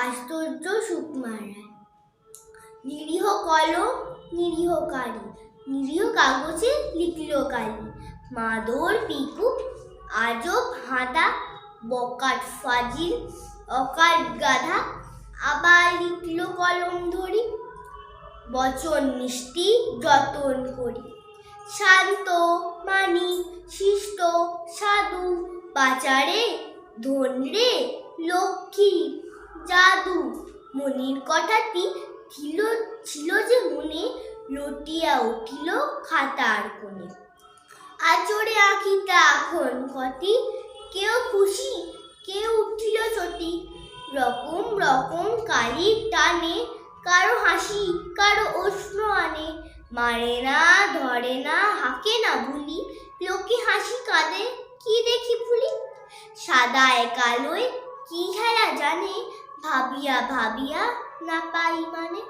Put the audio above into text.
আশ্চর্য সুকুমার। নিরীহ কলম নিরীহ কালি, নিরীহ কাগজে লিখল কালি। মাদর পিকু আজব হাঁদা, বকাট ফাজিল অকাট গাধা, আবার লিখল কলম ধরি। বচন মিষ্টি যতন করি, শান্ত মানি শিষ্ট সাধু, বাচারে ধনরে লক্ষ্মী জাদু। মনির কথাটি ছিল যে মনে, লটিয়া উঠিল খাতার কোণে। আচরে আঁকিতা এখন কটি, কেউ খুশি কেউ উঠিল চটি। রকম রকম কালির টানে, কারো হাসি কারো অশ্রু আনে। মারে না ধরে না হাঁকে না ভুলি, লোকে হাসি কাঁদে কি দেখি ভুলি। সাদায় কালোয় কি খেলা জানে, ভাবিয়া ভাবিয়া না পাই মানে।